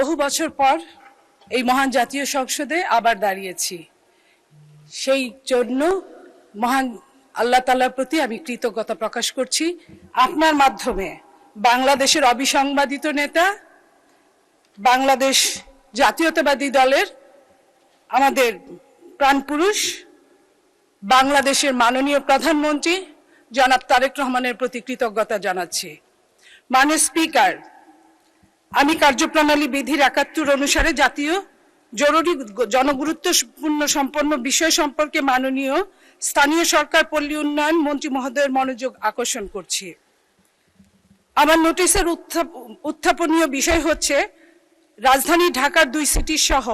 বহু বছর পর এই মহান জাতীয় সংসদে আবার দাঁড়িয়েছি। সেই জন্য মহান আল্লাহ তাআলার প্রতি আমি কৃতজ্ঞতা প্রকাশ করছি। আপনার মাধ্যমে বাংলাদেশের অবিসংবাদিত নেতা, বাংলাদেশ জাতীয়তাবাদী দলের আমাদের প্রাণপুরুষ, বাংলাদেশের মাননীয় প্রধানমন্ত্রী জনাব তারেক রহমানের প্রতি কৃতজ্ঞতা জানাচ্ছি। মাননীয় স্পিকার, আমি কার্যপ্রণালী বিধির ৭১ অনুসারে জাতীয় জরুরি জনগুরুত্বপূর্ণ সম্পন্ন বিষয় সম্পর্কে মাননীয় স্থানীয় সরকার পল্লী উন্নয়ন মন্ত্রী মহোদয়ের মনোযোগ আকর্ষণ করছি। আমার নোটিশের উত্থাপনীয় বিষয় হচ্ছে রাজধানী ঢাকার 2 সিটি সহ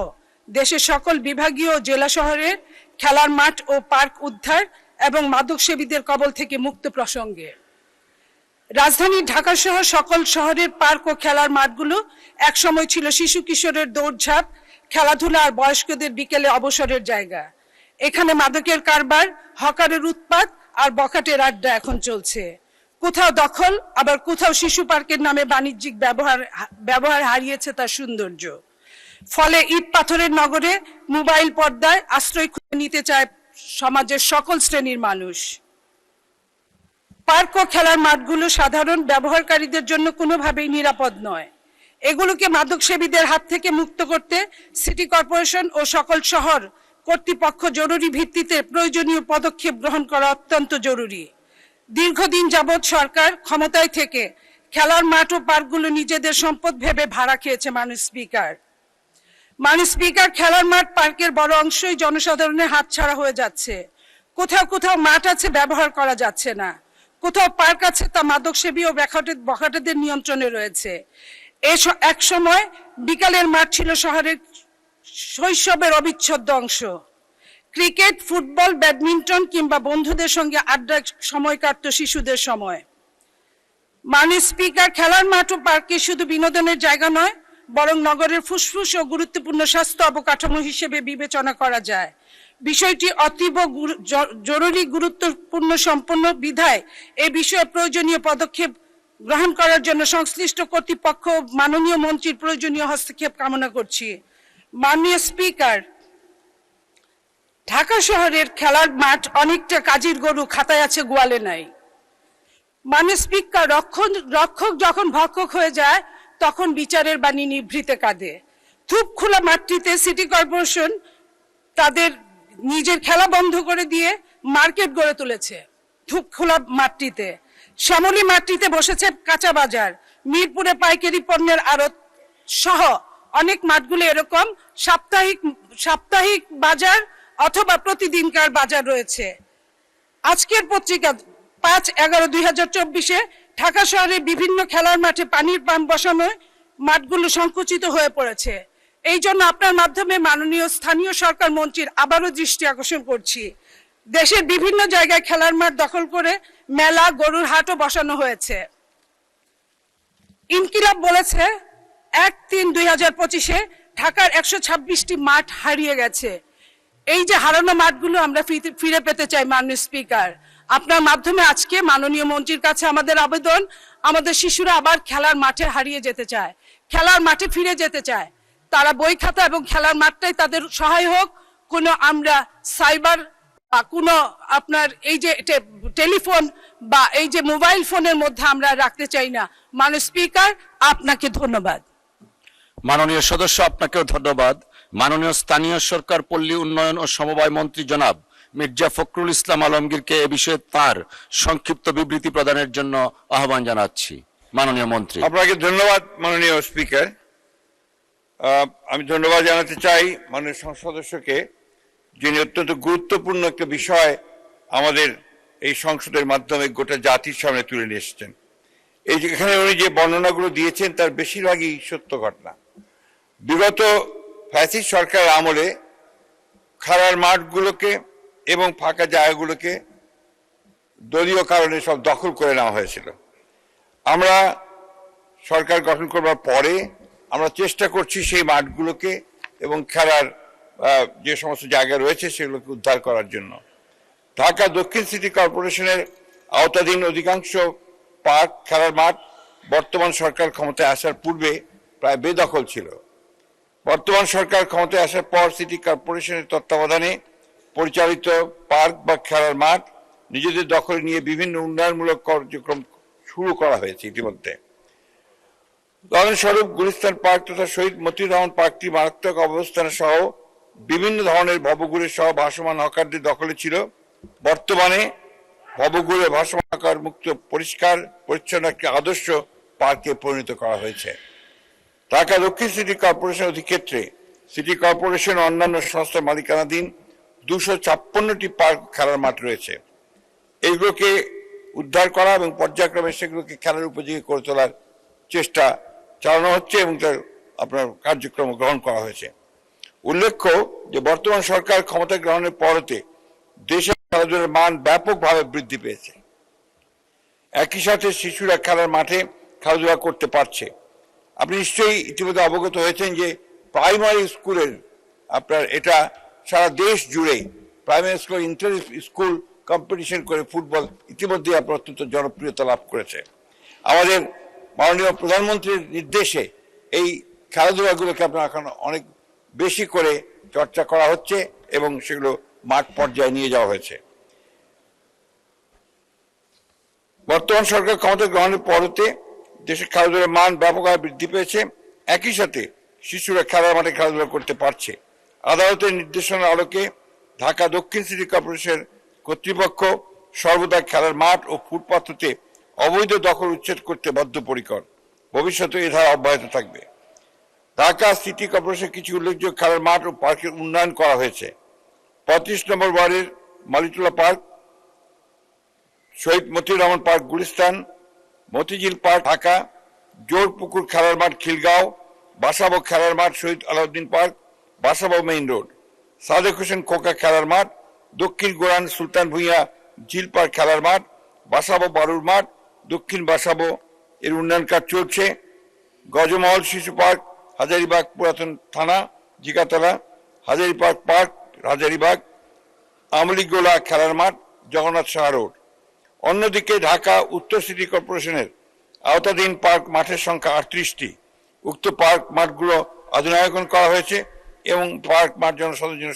দেশের সকল বিভাগীয় ও জেলা শহরের খেলার মাঠ ও পার্ক উদ্ধার এবং মাদকসেবীদের কবল থেকে মুক্ত প্রসঙ্গে। রাজধানী ঢাকা সহ সকল শহরের পার্ক ও খেলার মাঠগুলো একসময় ছিল শিশু কিশোরের দৌড়ঝাঁপ, খেলাধুলা আর বয়স্কদের বিকেলে অবসরের জায়গা। এখানে মাদকের কারবার, হকারের উৎপাত আর বখাটের আড্ডা এখন চলছে। কোথাও দখল, আবার কোথাও শিশু পার্কের নামে বাণিজ্যিক ব্যবহার হারিয়েছে তার সৌন্দর্য। ফলে ইট পাথরের নগরে মোবাইল পর্দায় আশ্রয় খুঁজে নিতে চায় সমাজের সকল শ্রেণীর মানুষ। পার্ক ও খেলার মাঠগুলো সাধারণ ব্যবহারকারীদের জন্য কোনোভাবেই নিরাপদ নয়। এগুলোকে মাদকসেবীদের হাত থেকে মুক্ত করতে সিটি কর্পোরেশন ও সকল শহর কর্তৃপক্ষ জরুরি ভিত্তিতে প্রয়োজনীয় পদক্ষেপ গ্রহণ করা অত্যন্ত জরুরি। দীর্ঘদিন যাবৎ সরকার ক্ষমতায় থেকে খেলার মাঠ ও পার্কগুলো নিজেদের সম্পদ ভেবে ভাড়া খেয়েছে। মাননীয় স্পিকার, খেলার মাঠ পার্কের বড় অংশই জনসাধারণের হাতছাড়া হয়ে যাচ্ছে। কোথাও কোথাও মাঠ আছে, ব্যবহার করা যাচ্ছে না। কোথাও পার্ক আছে, তা মাদকসেবী ও বখাটেদের নিয়ন্ত্রণে রয়েছে। এক সময় বিকালের মাঠ ছিল শহরের শৈশবের অবিচ্ছেদ্য অংশ। ক্রিকেট, ফুটবল, ব্যাডমিন্টন কিংবা বন্ধুদের সঙ্গে আড্ডায় সময় কাটত শিশুদের সময়। মাননীয় স্পিকার, খেলার মাঠ ও পার্কে শুধু বিনোদনের জায়গা নয়, বরং নগরের ফুসফুস ও গুরুত্বপূর্ণ স্বাস্থ্য অবকাঠামো হিসেবে বিবেচনা করা যায়। বিষয়টি অতীব জরুরি গুরুত্বপূর্ণ সম্পন্ন বিধায় এ বিষয়ে প্রয়োজনীয় পদক্ষেপ গ্রহণ করার জন্য সংশ্লিষ্ট কর্তৃপক্ষ মাননীয় মন্ত্রীর প্রয়োজনীয় হস্তক্ষেপ কামনা করছি। মাননীয় স্পিকার, ঢাকা শহরের খেলার মাঠ অনেকটা কাজীর গরু, খাতায় আছে গোয়ালে নাই। মাননীয় স্পিকার, রক্ষক যখন ভক্ষক হয়ে যায় তখন বিচারের বাণী নিভৃতে কাঁদে। থুপ খোলা মাঠটিতে সিটি কর্পোরেশন তাদের নিজের খেলা বন্ধ করে দিয়ে মার্কেট গড়ে তুলেছে। থুপ খোলা মাঠটিতে, শ্যামলী মাঠটিতে বসেছে কাঁচা বাজার, মিরপুরে পাইকারি পণ্যের আড়ত সহ অনেক মাঠগুলো এরকম সাপ্তাহিক বাজার অথবা প্রতিদিনকার বাজার রয়েছে। আজকের পত্রিকা 5/11/2024 ঢাকা শহরের বিভিন্ন খেলার মাঠে পানির পাম্প বসানো মাঠগুলো সংকুচিত হয়ে পড়েছে। এই জন্য আপনার মাধ্যমে মাননীয় স্থানীয় সরকার মন্ত্রীর আবারও দৃষ্টি আকর্ষণ করছি। দেশের বিভিন্ন জায়গায় খেলার মাঠ দখল করে মেলা, গরুর হাটও বসানো হয়েছে। ইনকিলাব বলেছে 1/3/2025 ঢাকার 126টি মাঠ হারিয়ে গেছে। এই যে হারানো মাঠগুলো আমরা ফিরে পেতে চাই। মাননীয় স্পিকার, আপনার মাধ্যমে আজকে মাননীয় মন্ত্রীর কাছে আমাদের আবেদন, আমাদের শিশুরা আবার খেলার মাঠে হারিয়ে যেতে চায়, খেলার মাঠে ফিরে যেতে চায়। তারা বই খাতা এবং খেলার মাঠটাই তাদের সহায় হোক। কোনো আমরা সাইবার বা কোনো আপনার এই যে টেলিফোন বা এই যে মোবাইল ফোনের মধ্যে আমরা রাখতে চাই না। মাননীয় স্পিকার, আপনাকে ধন্যবাদ। মাননীয় সদস্য, আপনাকেও ধন্যবাদ। মাননীয় স্থানীয় সরকার পল্লী উন্নয়ন ও সমবায় মন্ত্রী জনাব মির্জা ফখরুল ইসলাম আলমগীরকে এ বিষয়ে তার সংক্ষিপ্ত বিবৃতি প্রদানের জন্য আহ্বান জানাচ্ছি। মাননীয় মন্ত্রী। আপনাকে ধন্যবাদ মাননীয় স্পিকার। আমি ধন্যবাদ জানাতে চাই মাননীয় সংসদ সদস্যকে, যিনি অত্যন্ত গুরুত্বপূর্ণ একটা বিষয় আমাদের এই সংসদের মাধ্যমে গোটা জাতির সামনে তুলে নিয়ে এসেছেন। এই যে এখানে উনি যে বর্ণনাগুলো দিয়েছেন তার বেশিরভাগই সত্য ঘটনা। বিগত ফ্যাসিস্ট সরকার আমলে খেলার মাঠগুলোকে এবং ফাঁকা জায়গাগুলোকে দলীয় কারণে সব দখল করে নেওয়া হয়েছিল। আমরা সরকার গঠন করবার পরে আমরা চেষ্টা করছি সেই মাঠগুলোকে এবং খেলার যে সমস্ত জায়গা রয়েছে সেগুলোকে উদ্ধার করার জন্য। ঢাকা দক্ষিণ সিটি কর্পোরেশনের আওতাধীন অধিকাংশ পার্ক, খেলার মাঠ বর্তমান সরকার ক্ষমতায় আসার পূর্বে প্রায় বেদখল ছিল। বর্তমান সরকার ক্ষমতায় আসার পর সিটি কর্পোরেশনের তত্ত্বাবধানে পরিচালিত পার্ক বা খেলার মাঠ নিজেদের দখলে নিয়ে বিভিন্ন উন্নয়নমূলক কার্যক্রম শুরু করা হয়েছে ইতিমধ্যে। উদাহরণস্বরূপ গুলিস্তান পার্ক তথা শহীদ মতিউর রহমান পার্কটি মারাত্মক অবস্থানে সহ বিভিন্ন ধরনের ভবঘুরে সহ ভাসমান হকারদের দখলে ছিল। বর্তমানে ভবঘুরে ভাসমান হকার মুক্ত পরিষ্কার পরিচ্ছন্ন একটি আদর্শ পার্কে পরিণত করা হয়েছে। ঢাকা দক্ষিণ সিটি কর্পোরেশন অধিক্ষেত্রে সিটি কর্পোরেশন ও অন্যান্য সংস্থার মালিকানাধীন 256টি পার্ক খেলার মাঠ রয়েছে। এইগুলোকে উদ্ধার করা এবং পর্যায়ক্রমে সেগুলোকে খেলার উপযোগী করে তোলার চেষ্টা চালানো হচ্ছে এবং তার আপনার কার্যক্রম গ্রহণ করা হয়েছে। উল্লেখ্য যে বর্তমান সরকার ক্ষমতা গ্রহণের পরতে দেশের খেলাধুলার মান ব্যাপকভাবে বৃদ্ধি পেয়েছে। একই সাথে শিশুরা খেলার মাঠে খেলাধুলা করতে পারছে। আপনি নিশ্চয়ই ইতিমধ্যে অবগত হয়েছেন যে প্রাইমারি স্কুলের আপনার এটা সারা দেশ জুড়ে primary school inter school competition করে ফুটবল ইতিমধ্যে আপনার অত্যন্ত জনপ্রিয়তা লাভ করেছে। আমাদের মাননীয় প্রধানমন্ত্রীর নির্দেশে এই খেলাধুলাগুলোকে আপনার এখন অনেক বেশি করে চর্চা করা হচ্ছে এবং সেগুলো মাঠ পর্যায়ে নিয়ে যাওয়া হয়েছে। বর্তমান সরকার ক্ষমতা গ্রহণের পরতে দেশের খেলাধুলার মান ব্যাপকভাবে বৃদ্ধি পেয়েছে। একই সাথে শিশুরা খেলার মাঠে খেলাধুলা করতে পারছে। আদালতের নির্দেশনার আলোকে ঢাকা দক্ষিণ সিটি কর্পোরেশন কর্তৃপক্ষ সর্বদা খেলার মাঠ ও ফুটপাথ হতে অবৈধ দখল উচ্ছেদ করতে বদ্ধপরিকর। ভবিষ্যতে এ ধারা অব্যাহত থাকবে। ঢাকা সিটি কর্পোরেশন কিছু উল্লেখযোগ্য খেলার মাঠ ও পার্কের উন্নয়ন করা হয়েছে। 35 নম্বর ওয়ার্ডের মালিটোলা পার্ক, শহীদ মতিউর রহমান পার্ক গুলিস্তান, মতিঝিল পার্ক ঢাকা, জোরপুকুর খেলার মাঠ খিলগাঁও, বাসাবো খেলার মাঠ শহীদ আলাউদ্দিন পার্ক, বাসাবো মেইন রোড, সাদেক হোসেন খোকা খেলার মাঠ, দক্ষিণ গোরান সুলতান ভুঁইয়া ঝিল পার্ক খেলার মাঠ, বাসাবো বারুর মাঠ, দক্ষিণ বাসাবো এর উন্নয়ন কাজ চলছে। গজমহল শিশু পার্ক হাজারীবাগ পুরাতন থানা জিকাতলা, হাজারীবাগ পার্ক হাজারীবাগ, আমলিগোলা খেলার মাঠ জগন্নাথ সাহা রোড। অন্যদিকে ঢাকা উত্তর সিটি কর্পোরেশনের আওতাধীন পার্ক মাঠের সংখ্যা 38টি। উক্ত পার্ক মাঠগুলো আধুনিকায়ন করা হয়েছে এবং পার্ক মাঠ জনসাধারণের জন্য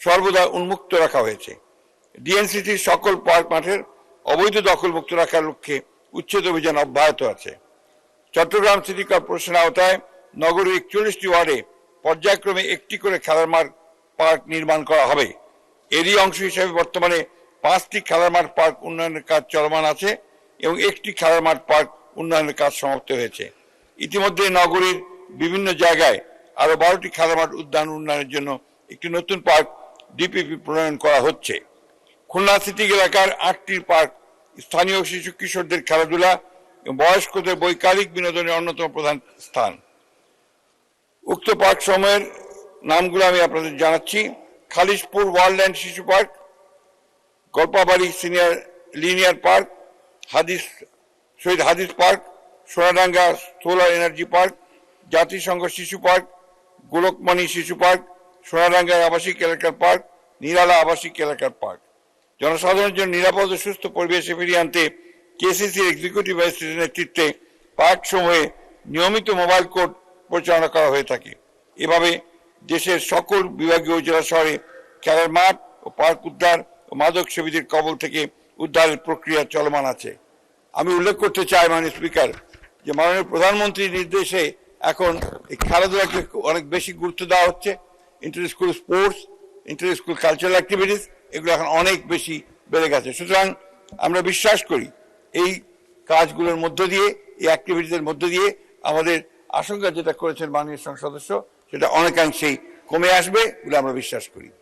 সর্বদা উন্মুক্ত রাখা হয়েছে। ডিএনসিটির সকল পার্ক মাঠের অবৈধ দখল মুক্ত রাখার লক্ষ্যে উচ্ছেদ অভিযান অব্যাহত আছে। চট্টগ্রাম সিটি কর্পোরেশন আওতায় নগরীর 41টি ওয়ার্ডে পর্যায়ক্রমে একটি করে খেলার মাঠ পার্ক নির্মাণ করা হবে। এরই অংশ হিসেবে বর্তমানে 5টি খেলার মাঠ পার্ক উন্নয়নের কাজ চলমান আছে এবং একটি খেলার মাঠ পার্ক উন্নয়নের কাজ সমাপ্ত হয়েছে। ইতিমধ্যে নগরীর বিভিন্ন জায়গায় আরো 12টি খেলার মাঠ উদ্যান উন্নয়নের জন্য একটি নতুন পার্ক ডিপিপি প্রণয়ন করা হচ্ছে। খুলনা সিটি এলাকার 8টি পার্ক স্থানীয় শিশু কিশোরদের খেলাধুলা এবং বয়স্কদের বৈকালিক বিনোদনের অন্যতম প্রধান স্থান। উক্ত পার্ক সমূহের নামগুলো আমি আপনাদের জানাচ্ছি। খালিশপুর ওয়ার্ল্ডল্যান্ড শিশু পার্ক, গল্পাবাড়ি সিনিয়র লিনিয়ার পার্ক, শহীদ হাদিস park, Sonadanga solar energy park, জাতিসংঘ শিশু পার্ক, গোলকমণি শিশু পার্ক, সোনাডাঙ্গা আবাসিক এলাকার পার্ক, নিরালা আবাসিক এলাকার পার্ক। জনসাধারণের জন্য নিরাপদ ও সুস্থ পরিবেশে ফিরিয়ে আনতে কেসিসির এক্সিকিউটিভ ম্যাজিস্ট্রেটের নেতৃত্বে পার্ক সমূহে নিয়মিত মোবাইল কোর্ট পরিচালনা করা হয়ে থাকে। এভাবে দেশের সকল বিভাগীয় জেলা শহরে খেলার মাঠ ও পার্ক উদ্ধার ও মাদক সেবীদের কবল থেকে উদ্ধারের প্রক্রিয়া চলমান আছে। আমি উল্লেখ করতে চাই মাননীয় স্পিকার যে মাননীয় প্রধানমন্ত্রীর নির্দেশে এখন এই খেলাধুলাকে অনেক বেশি গুরুত্ব দেওয়া হচ্ছে। Inter school sports, inter school cultural activities এগুলো এখন অনেক বেশি বেড়ে গেছে। সুতরাং আমরা বিশ্বাস করি এই কাজগুলোর মধ্য দিয়ে, এই অ্যাক্টিভিটিসের মধ্য দিয়ে আমাদের আশঙ্কা যেটা করেছেন মাননীয় সংসদ সদস্য সেটা অনেকাংশেই কমে আসবে বলে আমরা বিশ্বাস করি।